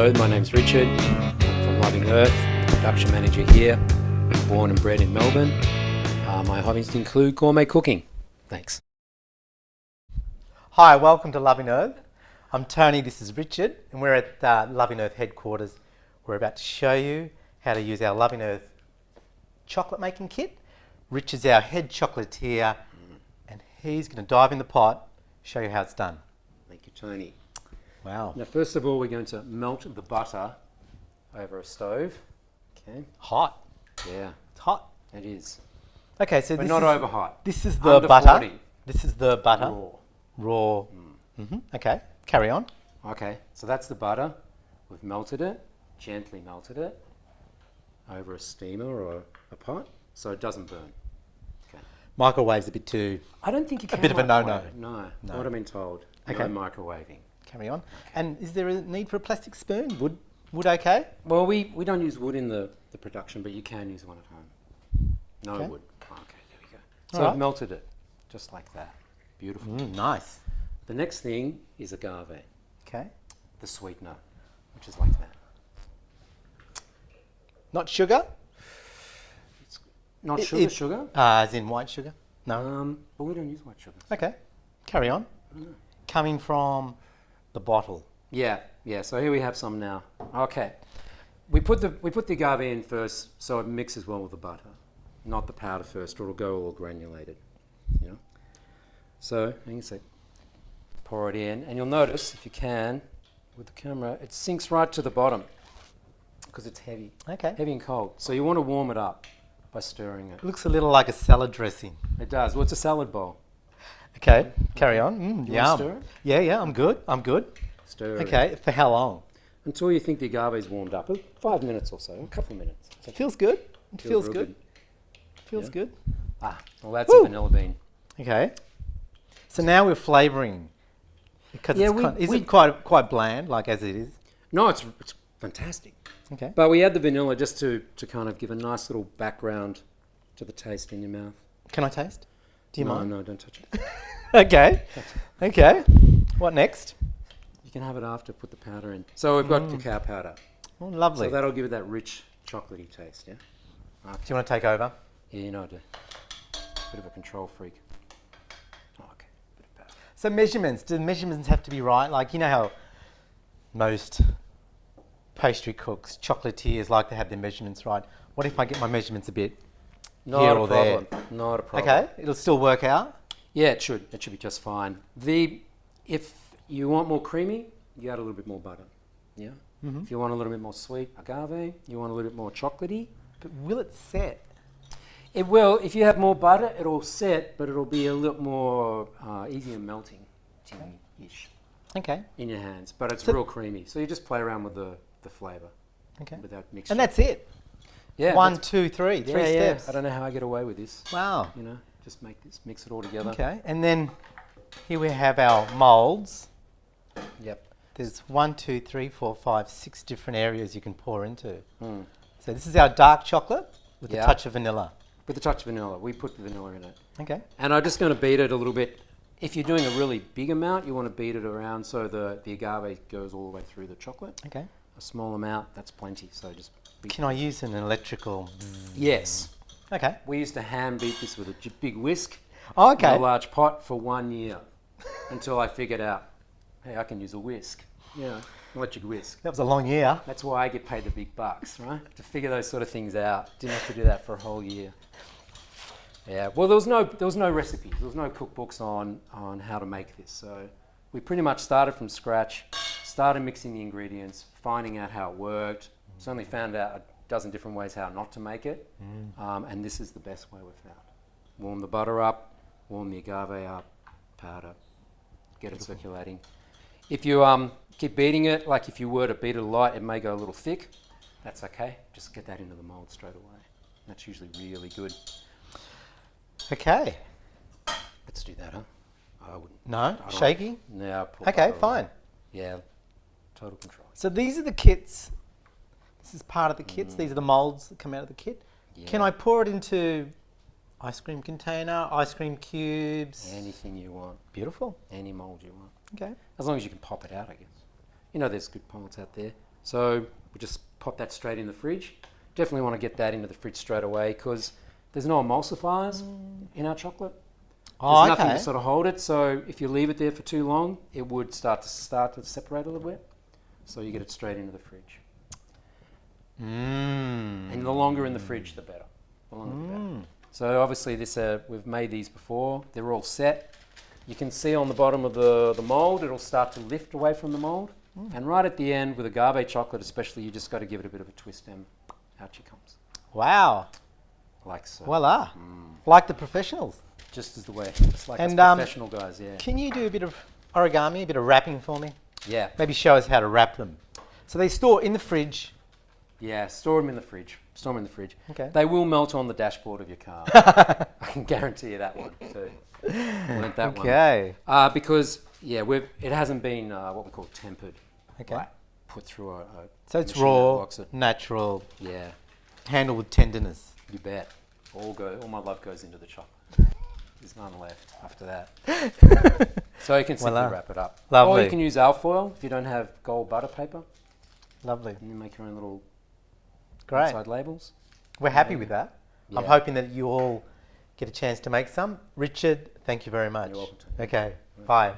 Hello, my name's Richard. I'm from Loving Earth, production manager here. Born and bred in Melbourne. My hobbies include gourmet cooking. Thanks. Hi, welcome to Loving Earth. I'm Tony, this is Richard, and we're at Loving Earth headquarters. We're about to show you how to use our Loving Earth chocolate making kit. Richard's our head chocolatier, and he's going to dive in the pot, show you how it's done. Thank you, Tony. Wow. Now, first of all, we're going to melt the butter over a stove. Okay. Hot. Yeah, It's hot. it is. Okay, so But this not is, over hot. this is the Under butter. 40. This is the butter. Raw. Raw. Okay, carry on. Okay, so that's the butter. We've melted it, gently melted it over a steamer or a pot so it doesn't burn. Okay. Microwave's a bit too... I don't think you can bit of a no-no. microwave it. No, No. what I've been told. Okay. No microwaving. Carry on. And is there a need for a plastic spoon? Wood okay? Well, we don't use wood in the production, but you can use one at home. No Okay. wood. Okay, there we go. So All I've right. melted it, just like that. Beautiful. Nice. The next thing is agave, Okay. the sweetener, which is like that. Not sugar? Not It- sugar, it- sugar. As in white sugar? No. But we don't use white sugar. Okay. Carry on. Coming from the bottle. Yeah. So here we have some now. Okay. We put the agave in first, so it mixes well with the butter, not the powder first, or it'll go all granulated. You know. So you can see, pour it in, and you'll notice if you can, with the camera, it sinks right to the bottom because it's heavy, Okay. heavy and cold. So you want to warm it up by stirring it. Looks a little like a salad dressing. It does. Well, it's a salad bowl. Okay. Carry on. You wanna Yum. stir it? Yeah, I'm good. Stir it Okay. For how long? until you think the agave's warmed up. 5 minutes or so, a couple of minutes. It feels good. It feels real good. Feels Yeah. good. Well, that's Woo. a vanilla bean. Okay. So now we're flavouring. Because Yeah, is it quite bland, like as it is? No, it's fantastic. Okay. But we add the vanilla just to kind of give a nice little background to the taste in your mouth. Can I taste? Do you mind? No, don't touch it. Okay. Okay. What next? You can have it after, put the powder in. So we've got cacao powder. Oh, lovely. So that'll give it that rich chocolatey taste, yeah? Do you want to take over? Yeah, you know I do. Bit of a control freak. Oh, okay. Bit of powder. So measurements, do the measurements have to be right? Like, you know how most pastry cooks, chocolatiers like to have their measurements right. What if I get my measurements a bit Not here a or problem. there? Not a problem. Okay, it'll still work out? Yeah, it should. It should be just fine. If you want more creamy, you add a little bit more butter. Yeah. If you want a little bit more sweet agave, you want a little bit more chocolatey. But will it set? It will. If you have more butter, it'll set, but it'll be a little more easier melting-ish Okay. in your hands. But it's So- real creamy. So you just play around with the flavour Okay. without mixing. And that's it? yeah, One, that's- two, three. yeah, Three yeah. steps. I don't know how I get away with this. Wow. You know, just mix it all together. Okay, and then here we have our moulds. Yep. There's 1, 2, 3, 4, 5, 6 different areas you can pour into. Mm. So this is our dark chocolate with a Yeah. touch of vanilla. With a touch of vanilla. We put the vanilla in it. Okay. And I'm just going to beat it a little bit. If you're doing a really big amount, you want to beat it around so the agave goes all the way through the chocolate. Okay. A small amount, that's plenty. So just beat Can I use an electrical? Yes. Okay. We used to hand beat this with a big whisk Oh, in okay. a large pot for 1 year until I figured out, hey, I can use a whisk. Yeah, electric whisk. That was a long year. That's why I get paid the big bucks, right? To figure those sort of things out. Didn't have to do that for a whole year. Yeah. Well, there was no recipes. There was no cookbooks on how to make this. So we pretty much started from scratch. Started mixing the ingredients, finding out how it worked. Certainly found out a dozen different ways how not to make it. And this is the best way we've found. Warm the butter up, warm the agave up, powder, get it circulating. If you keep beating it, like if you were to beat it a lot, it may go a little thick. That's okay. Just get that into the mold straight away. That's usually really good. Okay. Let's do that, huh? I wouldn't. No? I don't- Shaky? No. Okay, fine. Yeah. Total control. So these are the kits. This is part of the kits. These are the moulds that come out of the kit. Yeah. Can I pour it into ice cream container, ice cream cubes? Anything you want. Beautiful. Any mold you want. Okay. As long as you can pop it out, I guess. You know, there's good molds out there. So we just pop that straight in the fridge. Definitely want to get that into the fridge straight away because there's no emulsifiers in our chocolate. There's nothing to sort of hold it. So if you leave it there for too long, it would start to separate a little bit. So you get it straight into the fridge. And the longer in the fridge, the better. The longer the better. So obviously we've made these before. They're all set. You can see on the bottom of the mold, it'll start to lift away from the mold. And right at the end, with agave chocolate especially, you just got to give it a bit of a twist and out she comes. Wow. Like so. Voila. Like the professionals. Just as the way. Just like us professional guys, yeah. Can you do a bit of origami, a bit of wrapping for me? Yeah. Maybe show us how to wrap them. So they store in the fridge. Yeah, store them in the fridge. Okay. They will melt on the dashboard of your car. I can guarantee you that one too. Learned that one. Because it hasn't been what we call tempered. Okay. Like put through a so it's machine that raw, locks it. natural. Yeah. Handled with tenderness. You bet. All my love goes into the chocolate. There's none left after that. So you can simply wrap it up. Lovely. Or you can use alfoil if you don't have gold butter paper. Lovely. And you make your own little Great. outside labels. We're happy with that. Yeah. I'm hoping that you all get a chance to make some. Richard, thank you very much. You're welcome. Okay, bye.